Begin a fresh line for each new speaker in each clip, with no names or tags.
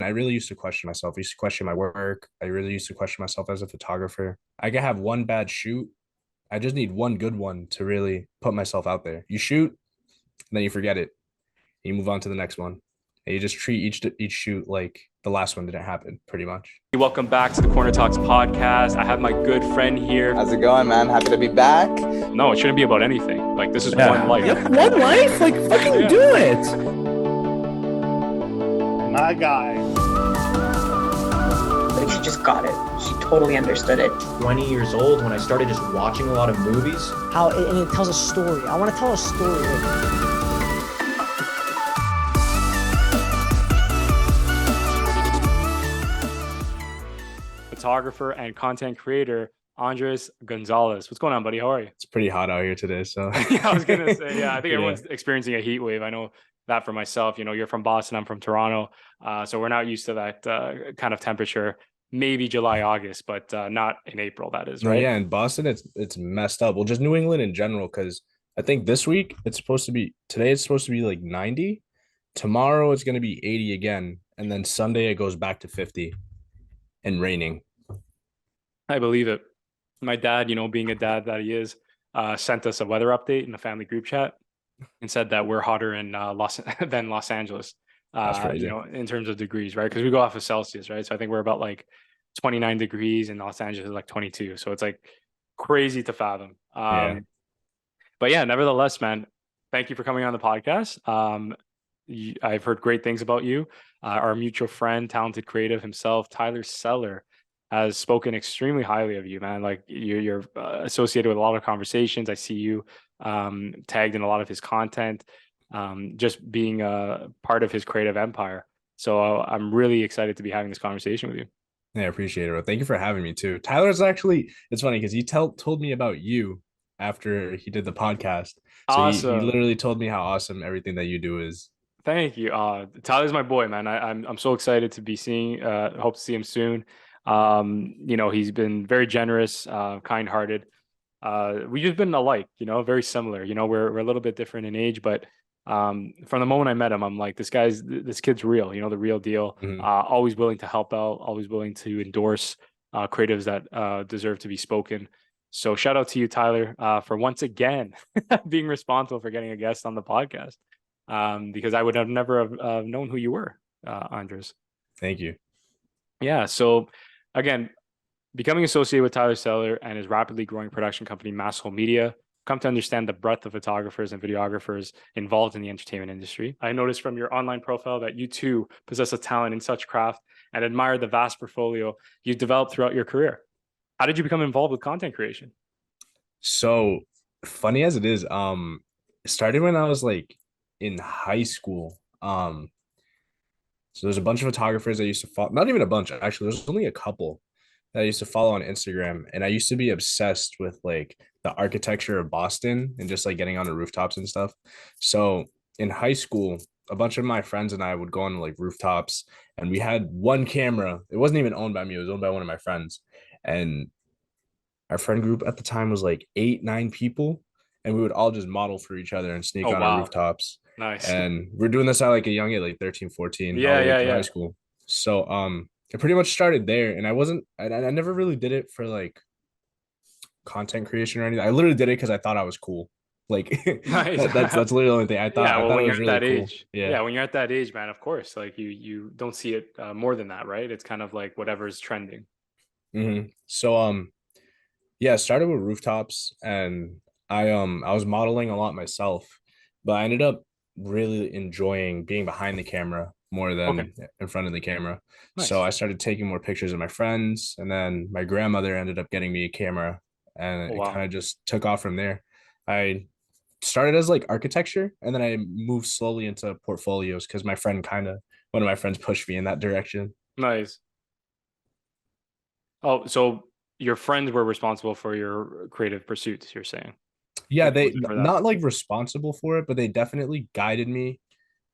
I really used to question myself. I used to question my work. I really used to question myself as a photographer. I could have one bad shoot. I just need one good one to really put myself out there. You shoot, and then you forget it. You move on to the next one. And you just treat each shoot like the last one didn't happen, pretty much.
Welcome back to the Corner Talks podcast. I have my good friend here.
How's it going, man? Happy to be back.
No, it shouldn't be about anything. Like, this is one life.
Yep, one life? Like, fucking do it.
My guy.
Like, she just got it. She totally understood it.
20 years old when I started just watching a lot of movies.
And it tells a story. I want to tell a story.
Photographer and content creator Andres Gonzalez. What's going on, buddy? How are you?
It's pretty hot out here today, so
Yeah, I was gonna say, I think everyone's experiencing a heat wave. I know that for myself. You're from Boston, I'm from Toronto, so we're not used to that kind of temperature. Maybe July, August, but not in April. That is, right?
Yeah, in Boston, it's messed up. Well, just New England in general, because I think this week it's supposed to be like 90. Tomorrow it's going to be 80 again, and then Sunday it goes back to 50 and raining.
I believe it. My dad, being a dad that he is, sent us a weather update in the family group chat and said that we're hotter in than Los Angeles.
That's crazy.
In terms of degrees, right? Because we go off of Celsius, right? So I think we're about like 29 degrees, and Los Angeles is like 22. So it's like crazy to fathom. But yeah, nevertheless, man, thank you for coming on the podcast. I've heard great things about you. Our mutual friend, talented creative himself, Tyler Seller, has spoken extremely highly of you, man. Like you're associated with a lot of conversations. I see you tagged in a lot of his content, just being a part of his creative empire. So I'm really excited to be having this conversation with you.
Yeah, I appreciate it, bro. Thank you for having me too. Tyler's actually, it's funny because he told me about you after he did the podcast. So
Awesome.
he literally told me how awesome everything that you do is.
Thank you. Tyler's my boy, man. I'm so excited to be seeing, hope to see him soon. He's been very generous, kind-hearted. We've just been alike, very similar. We're a little bit different in age, but from the moment I met him, I'm like, this kid's real, the real deal.
Mhm.
Always willing to help out, always willing to endorse creatives that deserve to be spoken. So shout out to you, Tyler, for once again being responsible for getting a guest on the podcast, because I would have never have known who you were, Andres.
Thank you.
Yeah. So again, becoming associated with Tyler Seller and his rapidly growing production company, Masshole Media, come to understand the breadth of photographers and videographers involved in the entertainment industry. I noticed from your online profile that you too possess a talent in such craft and admire the vast portfolio you've developed throughout your career. How did you become involved with content creation?
So funny as it is, it started when I was like in high school. So there's a bunch of photographers I used to follow, not even a bunch, actually, there's only a couple that I used to follow on Instagram. And I used to be obsessed with like the architecture of Boston and just like getting on the rooftops and stuff. So in high school, a bunch of my friends and I would go on like rooftops, and we had one camera. It wasn't even owned by me, it was owned by one of my friends. And our friend group at the time was like 8-9 people, and we would all just model for each other and sneak on our rooftops.
Nice.
And we're doing this at like a young age, like 13, 14, high school. So it pretty much started there. And I never really did it for like content creation or anything. I literally did it because I thought I was cool. Like
Nice.
that's literally the only thing I thought.
Yeah, well,
I thought
when
it
you're
was
at
really
that
cool.
age,
Yeah,
when you're at that age, man, of course, like you don't see it more than that, right? It's kind of like whatever's trending.
Mm-hmm. So yeah, I started with rooftops, and I was modeling a lot myself, but I ended up really enjoying being behind the camera more than in front of the camera.
Nice.
So I started taking more pictures of my friends, and then my grandmother ended up getting me a camera, and it kind of just took off from there. I started as like architecture, and then I moved slowly into portfolios because one of my friends pushed me in that direction.
Nice. Oh, so your friends were responsible for your creative pursuits, you're saying?
Yeah, they not like responsible for it, but they definitely guided me.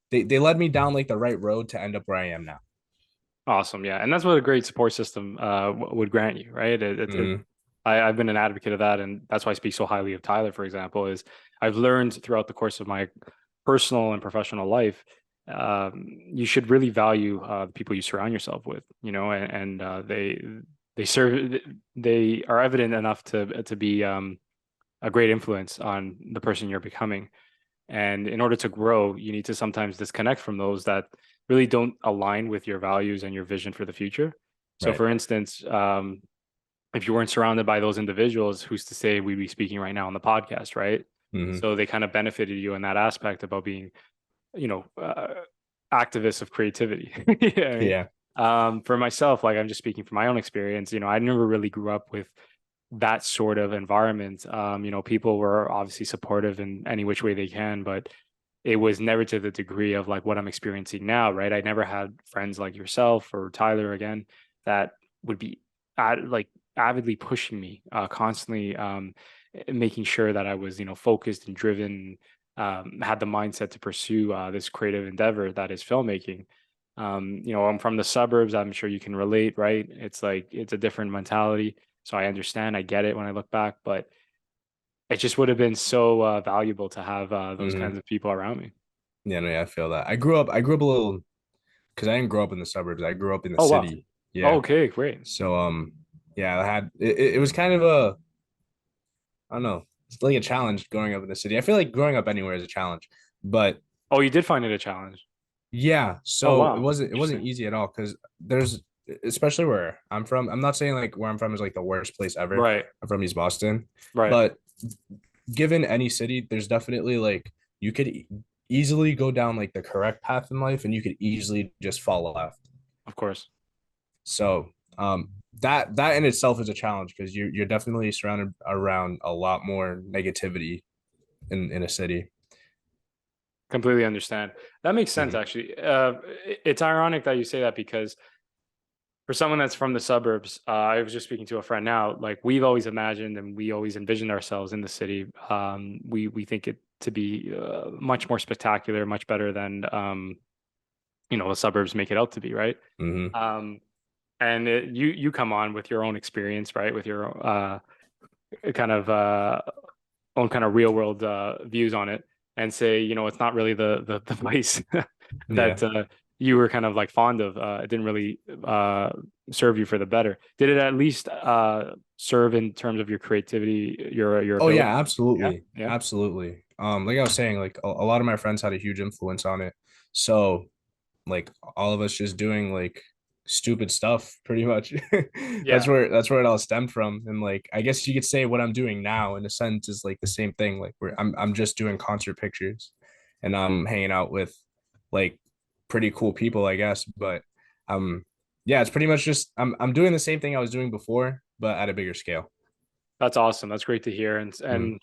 They led me down like the right road to end up where I am now.
Awesome. Yeah. And that's what a great support system would grant you, right? I've been an advocate of that. And that's why I speak so highly of Tyler, for example, is I've learned throughout the course of my personal and professional life you should really value the people you surround yourself with, and they are evident enough to be a great influence on the person you're becoming. And in order to grow, you need to sometimes disconnect from those that really don't align with your values and your vision for the future. So,
Right.
for instance, if you weren't surrounded by those individuals, who's to say we'd be speaking right now on the podcast, right?
Mhm.
So they kind of benefited you in that aspect about being, activists of creativity. Yeah.
Yeah.
For myself, like I'm just speaking from my own experience, I never really grew up with that sort of environment. People were obviously supportive in any which way they can, but it was never to the degree of like what I'm experiencing now, right? I never had friends like yourself or Tyler again that would be like avidly pushing me, constantly making sure that I was, focused and driven, had the mindset to pursue this creative endeavor that is filmmaking. I'm from the suburbs. I'm sure you can relate, right? It's like it's a different mentality. So I understand, I get it when I look back, but it just would have been so valuable to have those
Mhm.
kinds of people around me.
Yeah, no, yeah, I feel that. I grew up a little because I didn't grow up in the suburbs. I grew up in the
Oh, wow.
city.
Oh,
Yeah.
okay, great.
So yeah, I had it was kind of a I don't know, it's like a challenge growing up in the city. I feel like growing up anywhere is a challenge. But
Oh, you did find it a challenge.
yeah,
Oh,
so it
wow.
wasn't
Interesting.
easy at all because there's especially where I'm from. I'm not saying like where I'm from is like the worst place ever.
Right,
I'm from East Boston,
right.
but given any city, there's definitely like you could easily go down like the correct path in life, and you could easily just fall left.
Of course.
So that in itself is a challenge because you're definitely surrounded around a lot more negativity in a city.
Completely understand. That makes sense,
Mhm.
actually. It's ironic that you say that because for someone that's from the suburbs, I was just speaking to a friend now. Like we've always imagined and we always envisioned ourselves in the city. We think it to be much more spectacular, much better than the suburbs make it out to be, right?
Mhm.
Um, and you come on with your own experience, right? With your kind of own kind of real world views on it, and say, it's not really the place
Yeah.
that you were kind of like fond of. It didn't really serve you for the better. Did it at least serve in terms of your creativity, your
Oh
ability?
yeah,
Yeah,
absolutely.
yeah,
Absolutely. Like I was saying, like a lot of my friends had a huge influence on it. So like all of us just doing like stupid stuff pretty much.
yeah.
That's where it all stemmed from. And like I guess you could say what I'm doing now in a sense is like the same thing. Like where I'm just doing concert pictures and I'm hanging out with like pretty cool people, I guess. But yeah, it's pretty much just I'm doing the same thing I was doing before, but at a bigger scale.
That's awesome. That's great to hear,
Mhm.
and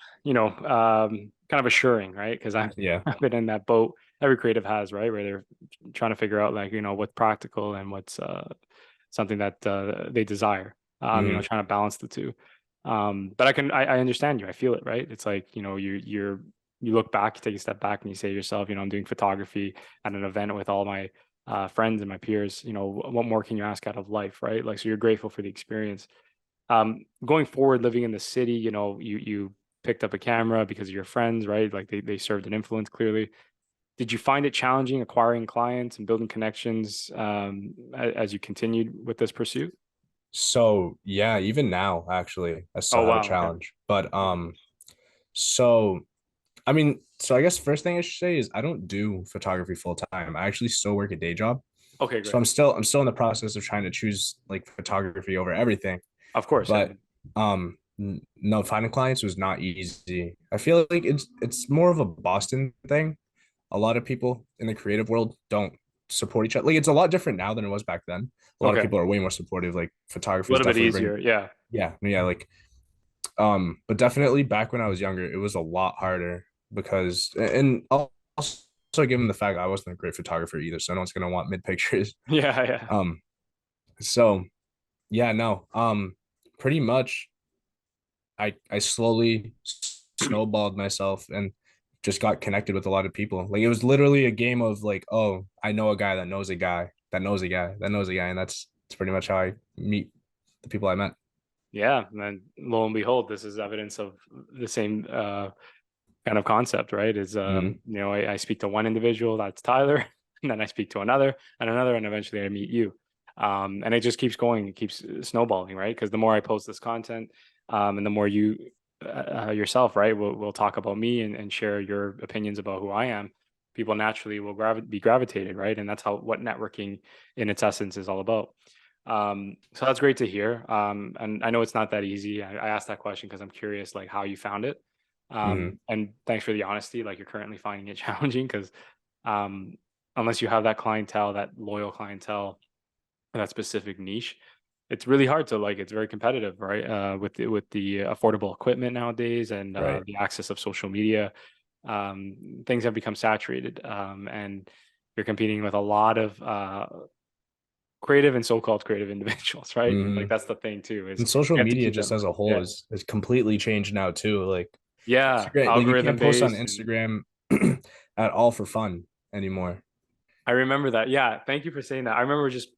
kind of assuring, right? Because I've
Yeah.
I've been in that boat. Every creative has, right, where they're trying to figure out like what's practical and what's something that they desire.
Hmm.
Trying to balance the two. But I understand you. I feel it, right? It's like you look back, you take a step back, and you say to yourself, I'm doing photography at an event with all my friends and my peers. What more can you ask out of life, right? Like, so you're grateful for the experience. Going forward, living in the city, you picked up a camera because of your friends, right? Like they served an influence clearly. Did you find it challenging acquiring clients and building connections as you continued with this pursuit?
So yeah, even now actually, I
Oh
still have a
wow, okay.
challenge. But so I mean, so I guess first thing I should say is I don't do photography full time. I actually still work a day job.
Okay,
So
great.
I'm still in the process of trying to choose like photography over everything.
Of course, yeah.
But no, finding clients was not easy. I feel like it's more of a Boston thing. A lot of people in the creative world don't support each other. Like it's a lot different now than it was back then. A lot of
Okay,
people are way more supportive. Like
a
photographers
little bit
definitely bring
easier, yeah.
yeah, like but definitely back when I was younger, it was a lot harder because and also given the fact I wasn't a great photographer either, so no one's gonna want mid pictures.
Yeah, yeah.
Um, so yeah, no, pretty much I slowly snowballed myself and just got connected with a lot of people. Like it was literally a game of like, oh, I know a guy that knows a guy that knows a guy that knows a guy, and that's pretty much how I meet the people I met.
Yeah, and then lo and behold, this is evidence of the same kind of concept, right? Is
Hmm.
I speak to one individual, that's Tyler. and then I speak to another and another, and eventually I meet you. And it just keeps going, it keeps snowballing, right? Because the more I post this content, and the more you yourself, right, will talk about me and share your opinions about who I am, people naturally will be gravitated, right? And that's what networking in its essence is all about. So that's great to hear. And I know it's not that easy. I asked that question because I'm curious, like how you found it. And thanks for the honesty. Like you're currently finding it challenging because unless you have that clientele, that loyal clientele, that specific niche, it's really hard to like. It's very competitive, right? With the affordable equipment nowadays and
Right.
the access of social media, things have become saturated, and you're competing with a lot of creative and so-called creative individuals, right? Like that's the thing too, is
And social
you have to
media
keep
just
them.
as a whole
Yeah,
is completely changed now too. Like
yeah,
Instagram, like you
algorithm
can't post on
based. And
Instagram at all for fun anymore.
I remember that. Yeah, thank you for saying that. I remember just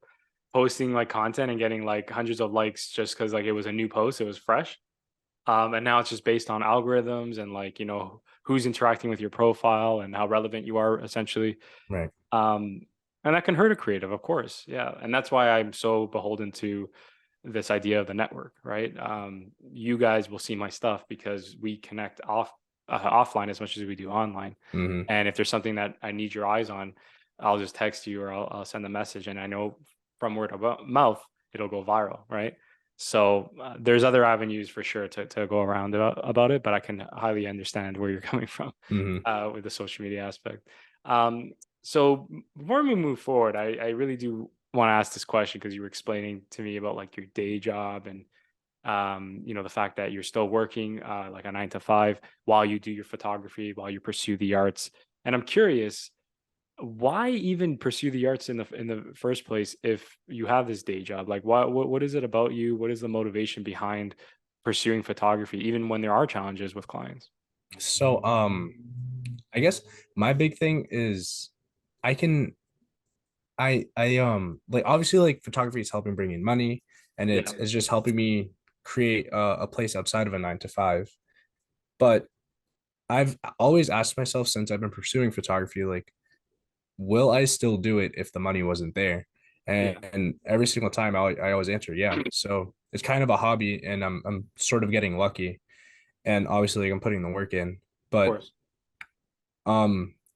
posting like content and getting like hundreds of likes just because like it was a new post, it was fresh. And now it's just based on algorithms and like, who's interacting with your profile and how relevant you are essentially.
Right.
Um, and that can hurt a creative, of course. Yeah. And that's why I'm so beholden to this idea of the network, right? You guys will see my stuff because we connect offline as much as we do online. And if there's something that I need your eyes on, I'll just text you or I'll send a message, and I know from word of mouth it'll go viral, right? So there's other avenues for sure to go around about it, but I can highly understand where you're coming from with the social media aspect. So before we move forward, I really do want to ask this question because you were explaining to me about like your day job and the fact that you're still working like a 9 to 5 while you do your photography, while you pursue the arts. And I'm curious, why even pursue the arts in the first place if you have this day job? Like what is it about you? What is the motivation behind pursuing photography even when there are challenges with clients?
So I guess my big thing is I can I like obviously like photography is helping bring in money, and
Yeah.
it's just helping me create a place outside of a 9 to 5. But I've always asked myself since I've been pursuing photography, like, will I still do it if the money wasn't there?
Yeah,
And every single time I always answer yeah. So it's kind of a hobby, and I'm sort of getting lucky, and obviously like, I'm putting the work in.
of
But
course.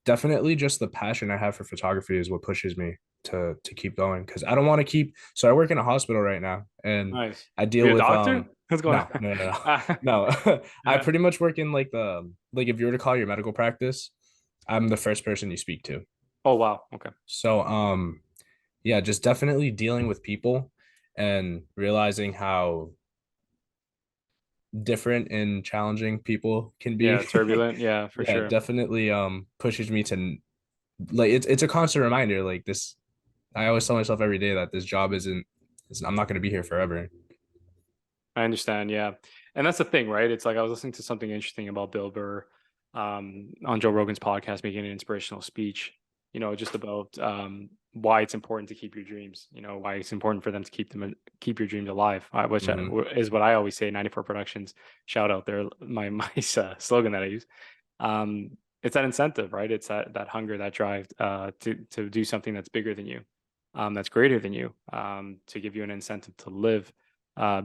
definitely just the passion I have for photography is what pushes me to keep going, because I don't want to keep. So I work in a hospital right now, and
Nice.
I
Are
deal
you a
with
doctor? What's going
no,
on?
no, no, no, no. I pretty much work in like the, like if you were to call your medical practice, I'm the first person you speak to.
Oh wow. Okay.
So yeah, just definitely dealing with people and realizing how different and challenging people can
Yeah,
be.
turbulent. Yeah, for
Yeah,
sure.
definitely pushes me to, like, it's a constant reminder, like this. I always tell myself every day that this job I'm not going to be here forever.
I understand. Yeah. And that's the thing, right? It's like I was listening to something interesting about Bill Burr on Joe Rogan's podcast, making an inspirational speech, just about why it's important to keep your dreams, why it's important for them to keep your dreams alive, which is what I always say. 94 Productions, shout out there, my slogan that I use. It's that incentive, right? It's that hunger, that drive to do something that's bigger than you, that's greater than you, to give you an incentive to live.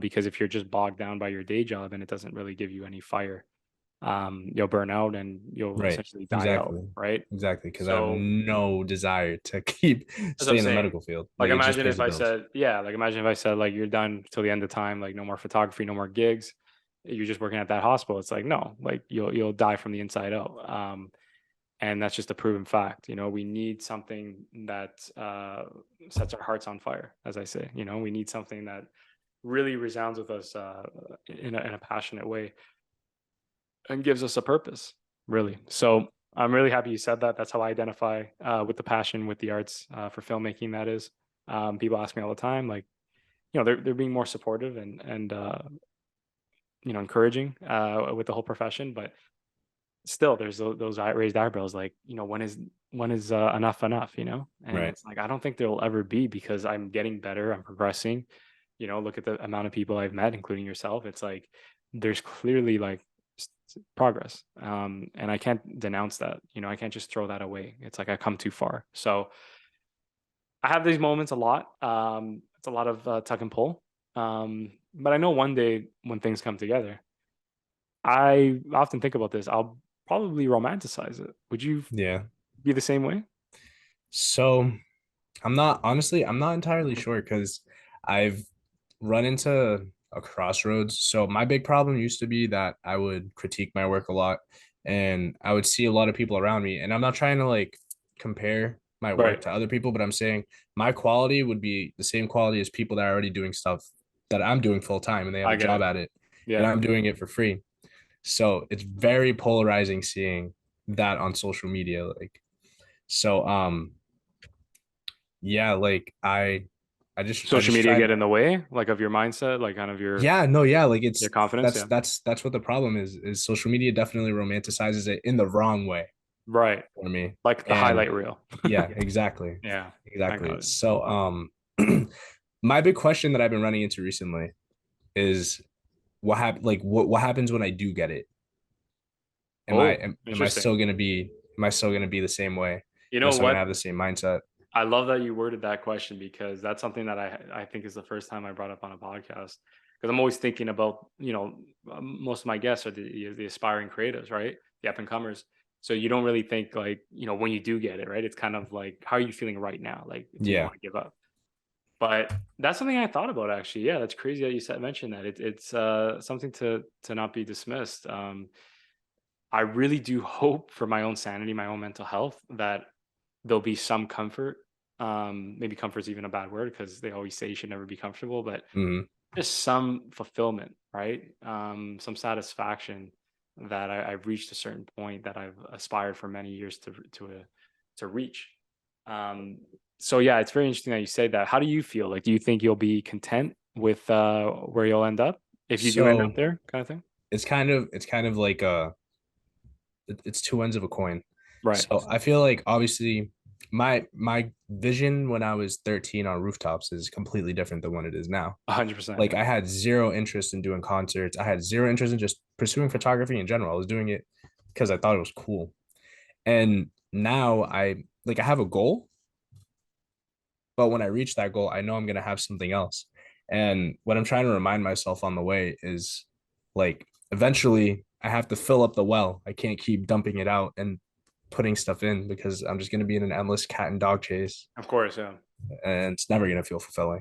Because if you're just bogged down by your day job and it doesn't really give you any fire, you'll burn out and you'll
Right.
essentially die out,
Exactly.
right?
Exactly. Because I have
So
no desire to keep
as I'm
stay in the
saying,
medical field.
like
Like it just
imagine
pays
if
the
I
bills.
said, yeah, like imagine if I said like you're done till the end of time, like no more photography, no more gigs, you're just working at that hospital. It's like no, like you'll die from the inside out. And that's just a proven fact. We need something that sets our hearts on fire, as I say. We need something that really resounds with us in a passionate way and gives us a purpose, really. So I'm really happy you said that. That's how I identify with the passion with the arts, for filmmaking. That is, people ask me all the time, like, they're being more supportive and encouraging with the whole profession, but still there's those raised eyebrows, like, when is enough, and
Right.
it's like I don't think there will ever be, because I'm getting better, I'm progressing. Look at the amount of people I've met, including yourself. It's like there's clearly like progress, and I can't denounce that. I can't just throw that away. It's like I come too far. So I have these moments a lot. It's a lot of tuck and pull. But I know one day when things come together, I often think about this. I'll probably romanticize it. Would you
Yeah.
be the same way?
So I'm not entirely sure because I've run into a crossroads. So my big problem used to be that I would critique my work a lot and I would see a lot of people around me. And I'm not trying to like compare my work
Right.
to other people, but I'm saying my quality would be the same quality as people that are already doing stuff that I'm doing full time and they have
I
a
get
job
it.
at it and
Yeah.
I'm doing it for free. So it's very polarizing seeing that on social media. Like, so yeah, like I
Social
just
media
tried.
get in the way, like of your mindset, like kind of
Yeah, no, yeah, like
your
it's
confidence. Yeah.
that's what the problem is social media definitely romanticizes it in the wrong way
Right.
for me.
Like the
And
highlight reel.
yeah, exactly.
Yeah. I
Exactly.
got it.
So my big question that I've been running into recently is what happens when I do get it?
Oh,
Am I
interesting.
still gonna be the same way?
You
Am I
know
still gonna
what?
have the same mindset?
I love that you worded that question because that's something that I think is the first time I brought up on a podcast. Because I'm always thinking about, most of my guests are the aspiring creatives, right? The up and comers. So you don't really think like, when you do get it, right? It's kind of like, how are you feeling right now? Like, do you
Yeah.
want to give up? But that's something I thought about actually. Yeah, that's crazy that you mentioned that. It's something to not be dismissed. I really do hope for my own sanity, my own mental health, that there'll be some comfort. Maybe comfort's even a bad word because they always say you should never be comfortable, but
Hmm.
just some fulfillment, right? Some satisfaction that I've reached a certain point that I've aspired for many years to reach. Um, so yeah, it's very interesting that you say that. How do you feel? Like, do you think you'll be content with where you'll end up if you do end up
So
there, kind of thing?
it's kind of like it's two ends of a coin.
Right.
So I feel like obviously my vision when I was 13 on rooftops is completely different than what it is now.
100%.
Like
Yeah.
I had zero interest in doing concerts. I had zero interest in just pursuing photography in general. I was doing it because I thought it was cool. And now I have a goal, but when I reach that goal, I know I'm gonna have something else. And what I'm trying to remind myself on the way is like eventually I have to fill up the well. I can't keep dumping it out and putting stuff in because I'm just gonna be in an endless cat and dog chase
Of course. Yeah.
and it's never gonna feel fulfilling.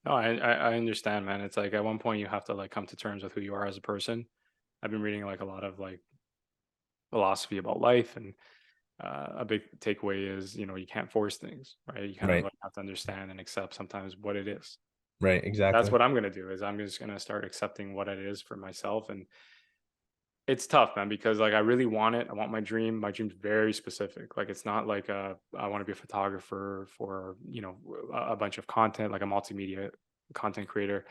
No, I understand, man. It's like at one point you have to like come to terms with who you are as a person. I've been reading like a lot of like philosophy about life, and a big takeaway is you can't force things, right? You kind of
Right.
like have to understand and accept sometimes what it is.
Right.
That's
Exactly.
what I'm gonna do. Is I'm just gonna start accepting what it is for myself, and it's tough, man, because like I really want it. I want my dream. My dream's very specific. Like it's not like I want to be a photographer for a bunch of content, like a multimedia content creator.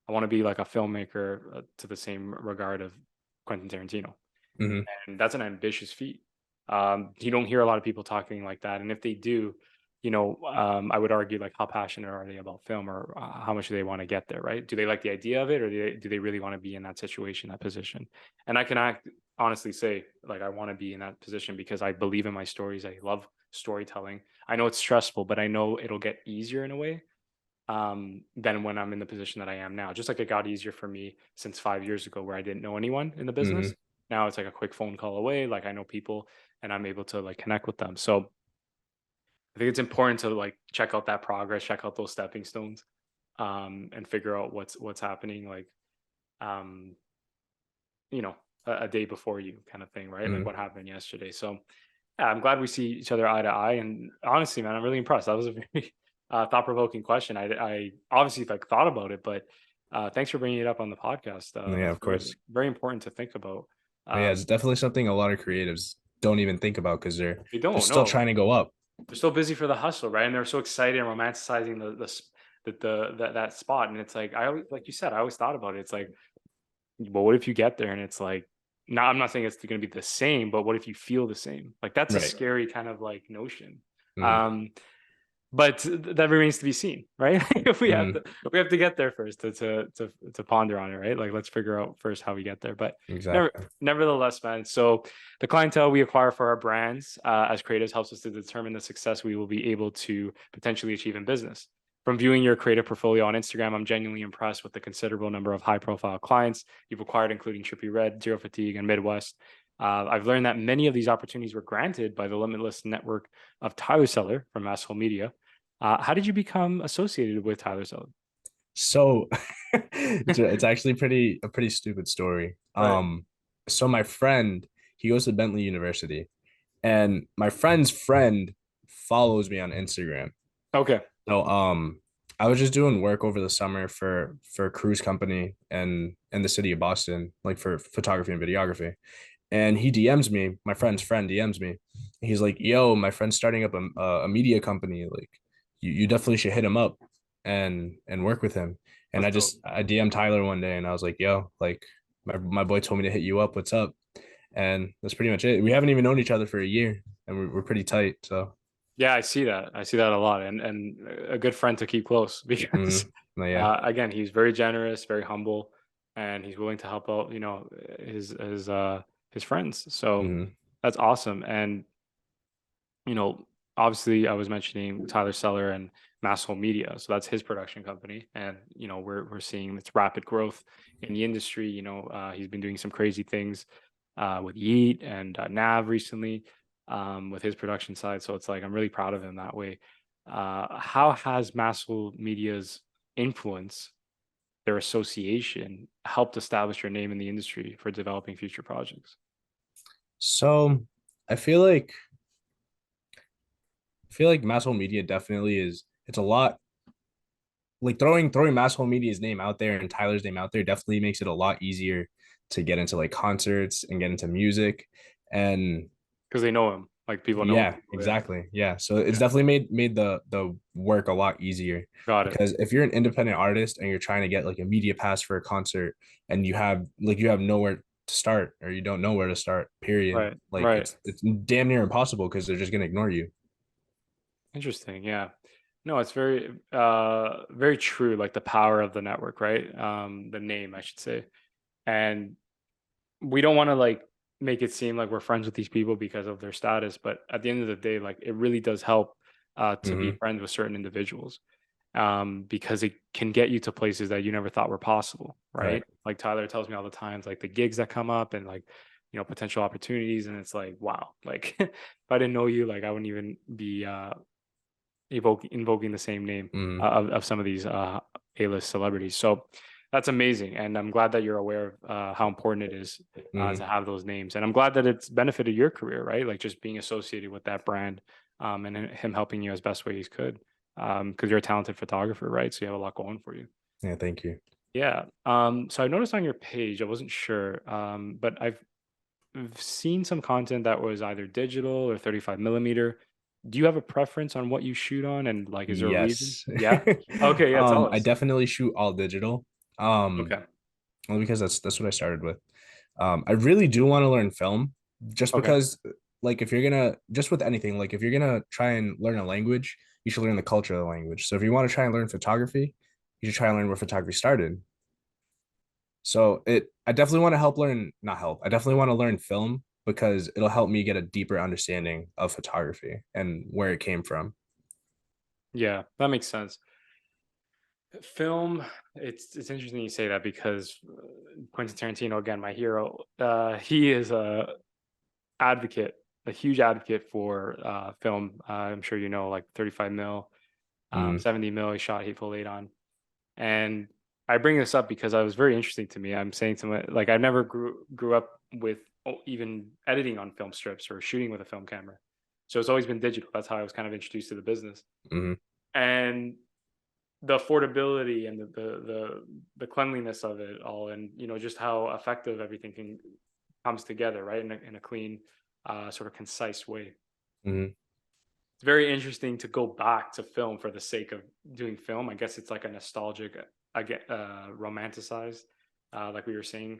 I want to be like a filmmaker to the same regard of Quentin Tarantino,
Hmm.
and that's an ambitious feat. You don't hear a lot of people talking like that, and if they do, I would argue like how passionate are they about film, or how much do they want to get there, right? Do they like the idea of it, or do they really want to be in that situation, that position? And I can honestly say like I want to be in that position because I believe in my stories. I love storytelling. I know it's stressful, but I know it'll get easier in a way than when I'm in the position that I am now. Just like it got easier for me since 5 years ago, where I didn't know anyone in the
Hmm.
business. Now it's like a quick phone call away. Like I know people, and I'm able to like connect with them. So I think it's important to like check out that progress, check out those stepping stones, and figure out what's happening. Like, um, you know, a day before you, kind of thing, right? Like
Hmm.
what happened yesterday. So yeah, I'm glad we see each other eye to eye. And honestly, man, I'm really impressed. That was a very thought provoking question. I obviously like thought about it, but thanks for bringing it up on the podcast.
Yeah,
That's
of
very,
course.
very important to think about.
But yeah, it's
Um,
definitely something a lot of creatives don't even think about because
they
they're
don't
still
know.
trying to go up.
They're so busy for the hustle, right? And they're so excited and romanticizing that spot. And it's like I always, like you said, I always thought about it. It's like, well, what if you get there and it's like, now I'm not saying it's going to be the same, but what if you feel the same? Like that's a
Right.
scary kind of like notion.
Hmm.
Um, but that remains to be seen, right? If we have
Mhm.
to get there first to ponder on it, right? Like let's figure out first how we get there. But
Exactly.
nevertheless, man. So the clientele we acquire for our brands as creatives helps us to determine the success we will be able to potentially achieve in business. From viewing your creative portfolio on Instagram, I'm genuinely impressed with the considerable number of high-profile clients you've acquired, including Trippy Red, Zero Fatigue, and Midwest. I've learned that many of these opportunities were granted by the limitless network of Tyler Seller from Masshole Media. How did you become associated with Tyler Seller?
So it's actually a pretty stupid story.
Right.
So my friend, he goes to Bentley University, and my friend's friend follows me on Instagram.
Okay.
So I was just doing work over the summer for a cruise company and in the city of Boston, like for photography and videography. And he DMs me, my friend's friend DMs me. He's like, "Yo, my friend's starting up a media company. Like, you definitely should hit him up and work with him." And
That's dope.
I DM'd Tyler one day and I was like, "Yo, like my boy told me to hit you up. What's up?" And that's pretty much it. We haven't even known each other for a year, and we're pretty tight. So
Yeah, I see that. I see that a lot, and a good friend to keep close because
no, yeah.
again, he's very generous, very humble, and he's willing to help out, his friends. So
Hmm.
that's awesome. And you know, obviously, I was mentioning Tyler Seller and Masshole Media, so that's his production company, and we're seeing its rapid growth in the industry. He's been doing some crazy things with Yeet and Nav recently with his production side. So it's like I'm really proud of him that way. How has Masshole Media's influence, their association, helped establish your name in the industry for developing future projects?
So I feel like Masshole Media definitely is. It's a lot like throwing Masshole Media's name out there and Tyler's name out there definitely makes it a lot easier to get into like concerts and get into music. And
Because they know him, like people know him.
yeah,
Yeah,
exactly. Yeah. So it's
yeah,
definitely made the work a lot easier
got it.
because if you're an independent artist and you're trying to get like a media pass for a concert and you have nowhere to start or you don't know where to start, period.
Right,
Like
right.
it's damn near impossible because they're just gonna ignore you.
Interesting. Yeah. No, it's very true, like the power of the network, right? The name, I should say. And we don't want to like make it seem like we're friends with these people because of their status, but at the end of the day, like it really does help to be
Hmm.
friends with certain individuals because it can get you to places that you never thought were possible,
Right.
right? Like Tyler tells me all the times, like the gigs that come up and like potential opportunities, and it's like wow, like if I didn't know you, like I wouldn't even be invoking the same name
Hmm.
of some of these A-list celebrities. So that's amazing, and I'm glad that you're aware of how important it is to
Hmm.
have those names. And I'm glad that it's benefited your career, right? Like just being associated with that brand, and him helping you as best way he could, because you're a talented photographer, right? So you have a lot going for you.
Yeah. Thank you.
Yeah. So I noticed on your page, I wasn't sure, but I've seen some content that was either digital or 35 millimeter. Do you have a preference on what you shoot on, and like, is there a reason?
Yes.
Yeah. Okay. Yeah. Tell
I
us.
definitely shoot all digital. Um,
Okay.
well, because that's what I started with. I really do want to learn film just
Okay.
because like if you're gonna just with anything, like if you're gonna try and learn a language, you should learn the culture of the language. So if you want to try and learn photography, you should try and learn where photography started. So I definitely want to help learn, not help. I definitely want to learn film because it'll help me get a deeper understanding of photography and where it came from.
Yeah, that makes sense. Film. It's interesting you say that because Quentin Tarantino, again, my hero. He is advocate, a huge advocate for film. I'm sure like 35 mil,
Mm,
70 mil. He shot Hateful Eight on. And I bring this up because I was very interesting to me. I'm saying to my like I never grew up with even editing on film strips or shooting with a film camera. So it's always been digital. That's how I was kind of introduced to the business.
mm,
And the affordability and the cleanliness of it all, and just how effective everything comes together, right, in a clean, sort of concise way.
mm.
It's very interesting to go back to film for the sake of doing film. I guess it's like a nostalgic, I get romanticized, like we were saying,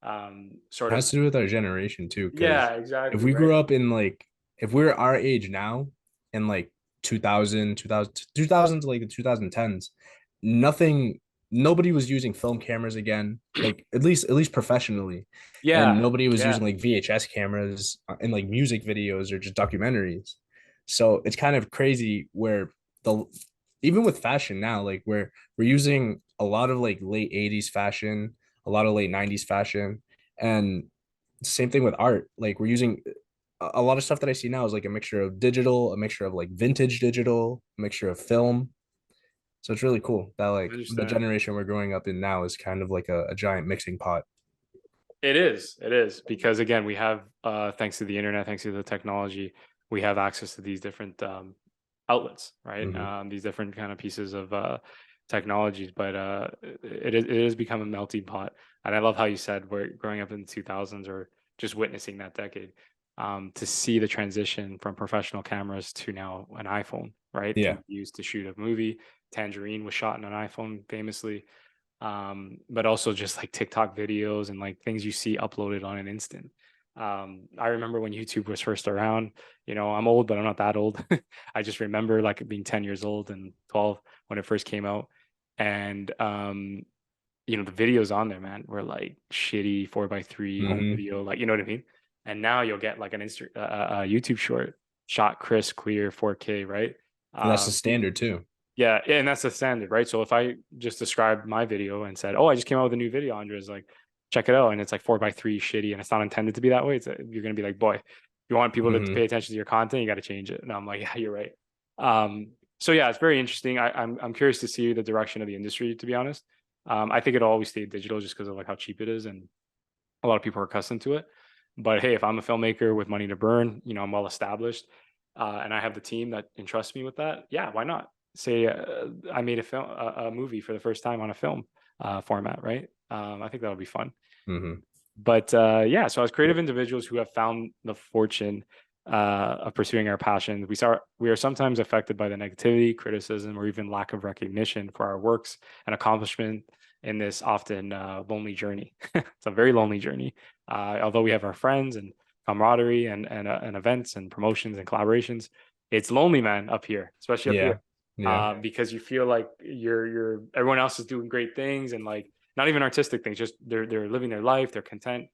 It
sort of.
has to do with our generation too, because
Yeah,
if
exactly,
we
right.
grew up in like if we're our age now and like 2000 to like the 2010s, nothing, nobody was using film cameras again, like at least professionally, and
Yeah,
nobody was
yeah,
using like VHS cameras in like music videos or just documentaries. So it's kind of crazy where the even with fashion now, like we're using a lot of like late 80s fashion, a lot of late 90s fashion, and same thing with art. Like we're using a lot of stuff that I see now is like a mixture of digital, a mixture of like vintage digital, a mixture of film. So it's really cool that
I
like the
understand.
generation we're growing up in now is kind of like a giant mixing pot.
It is because again, we have thanks to the internet, thanks to the technology, we have access to these different outlets, right?
Hmm.
These different kind of pieces of technologies, but it has become a melting pot. And I love how you said we're growing up in the 2000s or just witnessing that decade, to see the transition from professional cameras to now an iPhone, right? Can
Yeah.
be used to shoot a movie. Tangerine was shot in an iPhone famously, but also just like TikTok videos and like things you see uploaded on an instant. I remember when YouTube was first around, I'm old, but I'm not that old. I just remember like being 10 years old and 12 when it first came out. And, the videos on there, man, were like shitty 4:3 home
Hmm.
video, like, you know what I mean? And now you'll get like an YouTube short shot crisp, clear 4K, right?
And that's the
Um,
standard too.
yeah, and that's the standard, right? So if I just described my video and said, "Oh, I just came out with a new video," Andres, like, check it out, and it's like 4:3 shitty, and it's not intended to be that way. You're gonna be like, "Boy, if you want people to
Hmm.
pay attention to your content, you got to change it." And I'm like, "Yeah, you're right." So yeah, it's very interesting. I'm curious to see the direction of the industry. To be honest, I think it'll always stay digital just because of like how cheap it is, and a lot of people are accustomed to it. But hey, if I'm a filmmaker with money to burn, I'm well established, and I have the team that entrusts me with that. Yeah, why not? Say I made a movie for the first time on a film format, right? I think that'll be fun.
Hmm.
But yeah, so as creative individuals who have found the fortune of pursuing our passions, we are sometimes affected by the negativity, criticism, or even lack of recognition for our works and accomplishment in this often lonely journey. It's a very lonely journey. Although we have our friends and camaraderie and events and promotions and collaborations, it's lonely, man, up here, especially up
Yeah.
here,
Yeah.
because you feel like you're everyone else is doing great things and like not even artistic things, just they're living their life, they're content.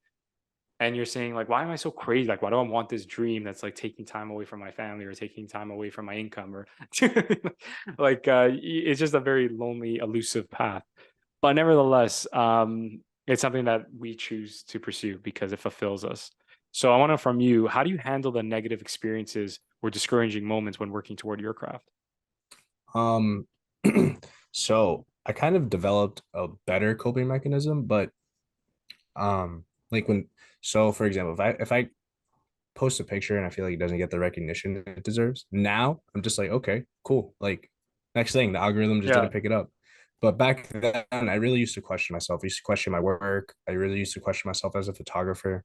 And you're saying, like, why am I so crazy? Like, why do I want this dream that's like taking time away from my family or taking time away from my income or like it's just a very lonely, elusive path. But nevertheless, it's something that we choose to pursue because it fulfills us. So I want to know from you, how do you handle the negative experiences or discouraging moments when working toward your craft?
Um, so I kind of developed a better coping mechanism, but like when so for example, if I post a picture and I feel like it doesn't get the recognition it deserves, now I'm just like, okay, cool. Like next thing, the algorithm just
Yeah.
didn't pick it up. But back then, I really used to question myself. I used to question my work. I really used to question myself as a photographer.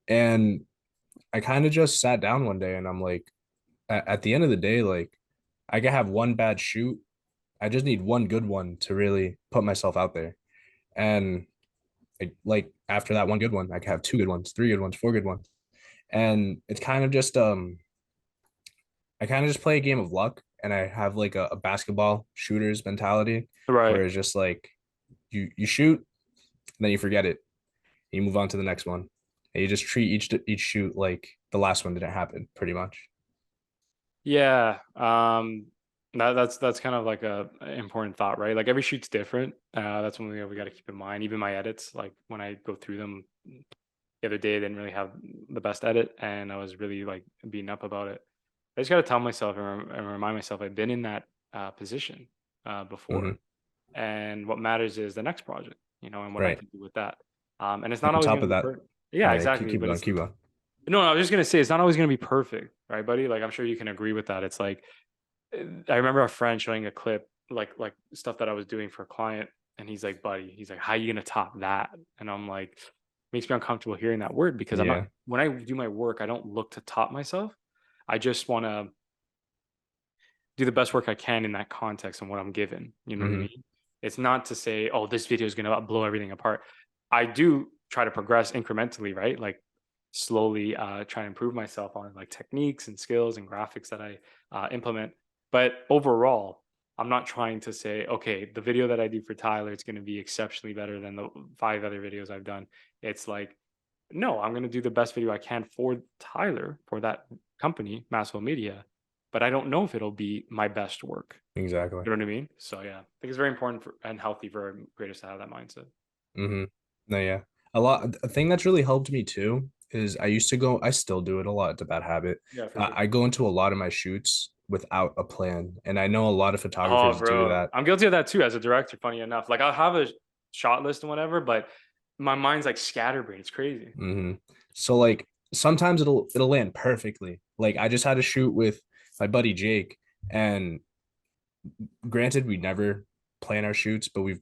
And I kind of just sat down one day and I'm like, at the end of the day, like I can have one bad shoot. I just need one good one to really put myself out there. And like after that one good one, I can have two good ones, three good ones, four good ones. And it's kind of just I kind of just play a game of luck and I have like a basketball shooter's mentality
Right.
where it's just like you shoot, and then you forget it. You move on to the next one. And you just treat each shoot like the last one didn't happen, pretty much.
Yeah. That's kind of like a important thought, right? Like every shoot's different. That's one thing we got to keep in mind. Even my edits, like when I go through them the other day, I didn't really have the best edit, and I was really like beaten up about it. I just got to tell myself and remind myself I've been in that position before,
Hmm.
and what matters is the next project, and what I
Right.
can do with that. And it's
And
not
on
always
top
going to
of
be
that,
perfect. Yeah,
yeah, keep,
exactly.
keep
But
going,
it's
keep going.
no, I was just gonna say it's not always gonna be perfect, right, buddy? Like I'm sure you can agree with that. It's like I remember a friend showing a clip, like stuff that I was doing for a client, and he's like, "Buddy," he's like, "How you gonna top that?" And I'm like, makes me uncomfortable hearing that word because I'm not.
Yeah.
When I do my work, I don't look to top myself. I just want to do the best work I can in that context and what I'm given. You know what I
Hmm.
mean? It's not to say, "Oh, this video is gonna blow everything apart." I do try to progress incrementally, right? Like slowly try to improve myself on like techniques and skills and graphics that I implement. But overall, I'm not trying to say, okay, the video that I do for Tyler, it's going to be exceptionally better than the 5 other videos I've done. It's like, no, I'm going to do the best video I can for Tyler, for that company, Masshole Media, but I don't know if it'll be my best work.
Exactly.
You know what I mean? So yeah, I think it's very important and healthy for creators to have that mindset.
Mm-hmm. No, yeah. A thing that's really helped me too is I still do it a lot. It's a bad habit.
Yeah, for sure.
I go into a lot of my shoots without a plan. And I know a lot of
Oh,
photographers do
bro,
that.
I'm guilty of that too as a director. Funny enough, like I'll have a shot list and whatever, but my mind's like scatterbrained. It's crazy.
Mm-hmm. So like sometimes it'll land perfectly. Like I just had a shoot with my buddy Jake, and granted we never plan our shoots, but we've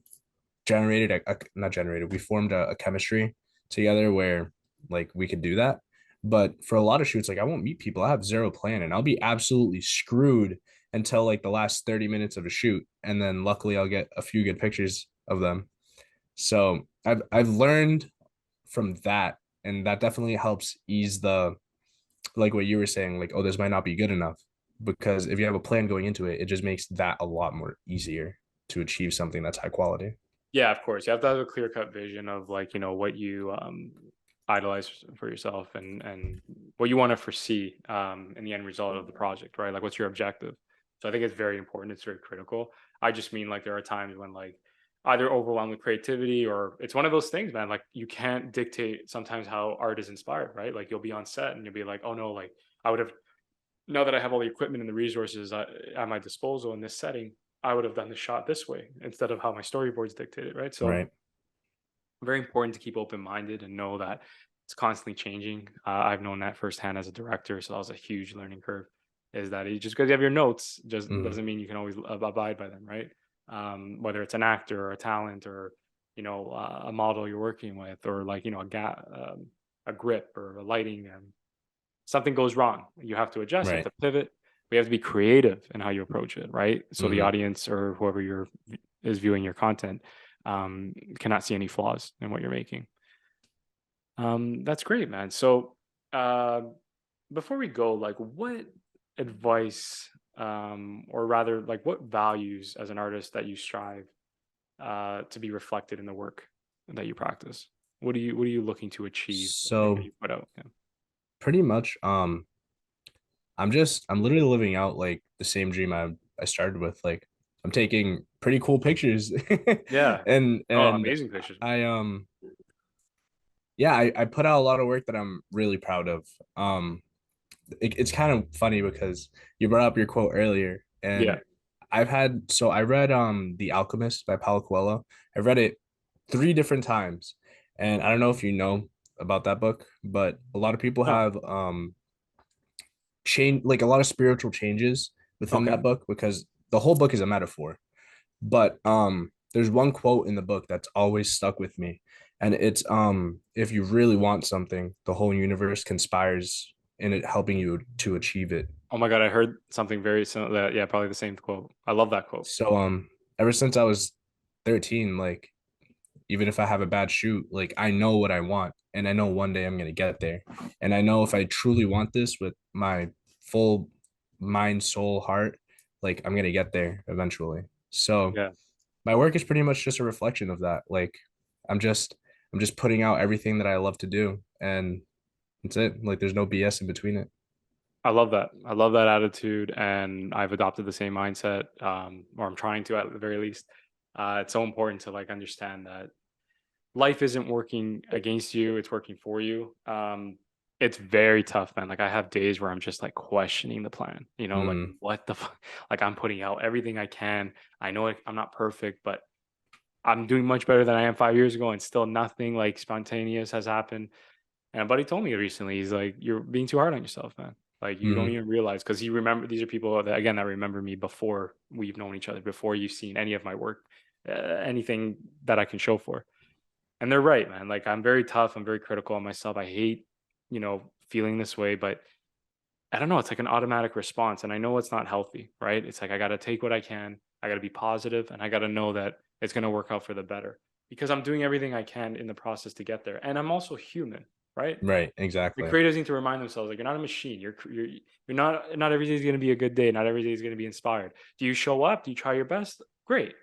generated not generated, we formed a chemistry together where like we could do that. But for a lot of shoots, like I won't meet people. I have zero plan and I'll be absolutely screwed until like the last 30 minutes of a shoot. And then luckily I'll get a few good pictures of them. So I've learned from that, and that definitely helps ease the, like what you were saying, like, oh, this might not be good enough. Because if you have a plan going into it, it just makes that a lot more easier to achieve something that's high quality.
Yeah, of course. You have to have a clear cut vision of like, what you idolize for yourself and what you want to foresee in the end result of the project, right? Like what's your objective? So I think it's very important. It's very critical. I just mean like there are times when like either overwhelmed with creativity or it's one of those things, man. Like you can't dictate sometimes how art is inspired, right? Like you'll be on set and you'll be like, oh no, like I would have, now that I have all the equipment and the resources at my disposal in this setting, I would have done the shot this way instead of how my storyboards dictated, right? So
Right.
very important to keep open-minded and know that it's constantly changing. I've known that firsthand as a director, so that was a huge learning curve. Is that just because you have your notes just
Mhm.
doesn't mean you can always abide by them, right? Whether it's an actor or a talent or a model you're working with, or like a grip or a lighting, and something goes wrong, you have to adjust, you have
Right.
to pivot. We have to be creative in how you approach it, right? So the
Mhm.
audience or whoever is viewing your content cannot see any flaws in what you're making. That's great, man. So uh, before we go, like what advice, or rather like what values as an artist that you strive to be reflected in the work that you practice? What are you looking to achieve in what
So
you put out? Yeah.
pretty much, I'm literally living out like the same dream I started with. Like I'm taking pretty cool pictures.
Yeah.
and
Oh,
and
amazing pictures.
I yeah, I put out a lot of work that I'm really proud of. It's kind of funny because you brought up your quote earlier,
Yeah.
and I read The Alchemist by Paulo Coelho. I read it 3 different times, and I don't know if you know about that book, but a lot of people
No.
have change, like a lot of spiritual changes within
Okay.
that book, because the whole book is a metaphor. But there's one quote in the book that's always stuck with me, and it's if you really want something, the whole universe conspires in it helping you to achieve it.
Oh my God, I heard something very similar. Yeah, probably the same quote. I love that quote.
So ever since I was 13, like even if I have a bad shoot, like I know what I want, and I know one day I'm gonna get there. And I know if I truly want this with my full mind, soul, heart, like I'm gonna get there eventually. So
Yeah,
my work is pretty much just a reflection of that. Like I'm just I'm just putting out everything that I love to do, and that's it. Like there's no BS in between it.
I love that. I love that attitude, and I've adopted the same mindset, or I'm trying to at the very least. It's so important to like understand that life isn't working against you; it's working for you. It's very tough, man. Like I have days where I'm just like questioning the plan. Like
Mm,
what the like I'm putting out everything I can. I know I'm not perfect, but I'm doing much better than I am 5 years ago, and still nothing like spontaneous has happened. And a buddy told me recently, he's like, "You're being too hard on yourself, man. Like you don't
mm,
even realize." Because he remember these are people that again that remember me before we've known each other, before you've seen any of my work, anything that I can show for. And they're right, man. Like I'm very tough. I'm very critical on myself. I hate, feeling this way, but I don't know. It's like an automatic response, and I know it's not healthy, right? It's like I got to take what I can. I got to be positive, and I got to know that it's going to work out for the better because I'm doing everything I can in the process to get there. And I'm also human. right?
Right.
The
Exactly.
creators need to remind themselves, like, you're not a machine. You're not every day is going to be a good day. Not every day is going to be inspired. Do you show up? Do you try your best? Great.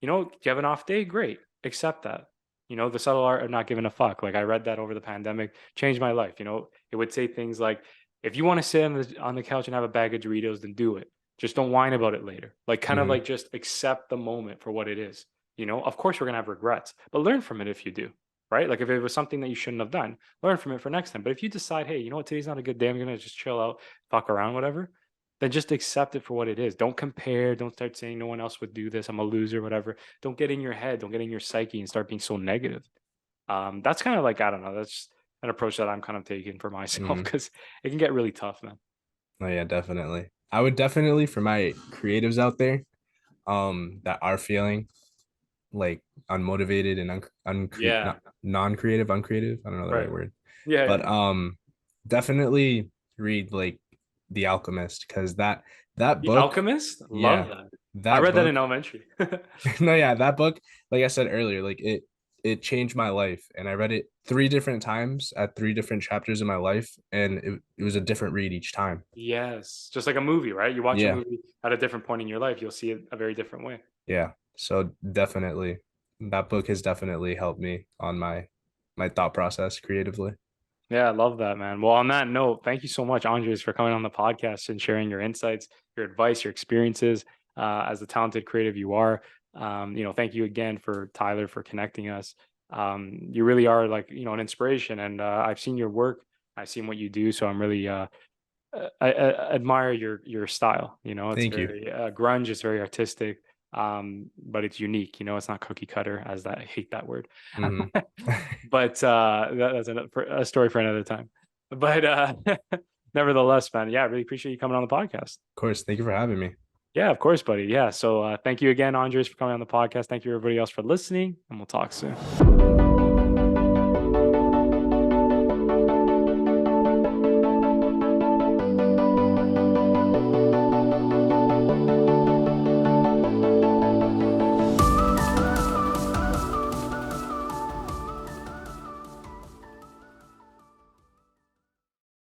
Do you have an off day? Great. Accept that. The subtle art of not giving a fuck. Like, I read that over the pandemic, changed my life. It would say things like, if you want to sit on the couch and have a bag of Doritos, then do it. Just don't whine about it later. Like, kind of
Mhm.
like, just accept the moment for what it is. Of course we're gonna have regrets, but learn from it if you do, right? Like, if it was something that you shouldn't have done, learn from it for next time. But if you decide, hey, you know what, today's not a good day, I'm gonna just chill out, fuck around, whatever, then just accept it for what it is. Don't compare. Don't start saying no one else would do this. I'm a loser, whatever. Don't get in your head. Don't get in your psyche and start being so negative. That's kind of like, I don't know. That's just an approach that I'm kind of taking for myself
Mhm.
because it can get really tough, man.
Oh yeah, definitely. I would definitely, for my creatives out there, that are feeling like unmotivated and
Yeah.
not non-creative, uncreative. I don't know the right
Right.
word,
Yeah.
but
Yeah.
definitely read like The Alchemist, because that
The
book,
Alchemist. Love
yeah,
that. I
that
read that in
book.
elementary.
No, yeah, that book, like I said earlier, like it changed my life, and I read it 3 different times at 3 different chapters in my life, and it was a different read each time.
Yes. Just like a movie, right? You watch a
Yeah,
movie at a different point in your life, you'll see it a very different way.
yeah. So definitely, that book has definitely helped me on my thought process creatively.
Yeah, I love that, man. Well, on that note, thank you so much, Andres, for coming on the podcast and sharing your insights, your advice, your experiences as the talented creative you are. Thank you again for Tyler for connecting us. You really are like, an inspiration, and I've seen your work. I've seen what you do, so I'm really I admire your style. It's
Thank you.
very grunge. It's very artistic, but it's unique. It's not cookie cutter, as that I hate that word.
Hmm.
But that's a story for another time. But nevertheless, man, yeah, I really appreciate you coming on the podcast.
Of course. Thank you for having me.
Yeah, of course, buddy. Yeah, so thank you again, Andres, for coming on the podcast. Thank you, everybody else, for listening, and we'll talk soon.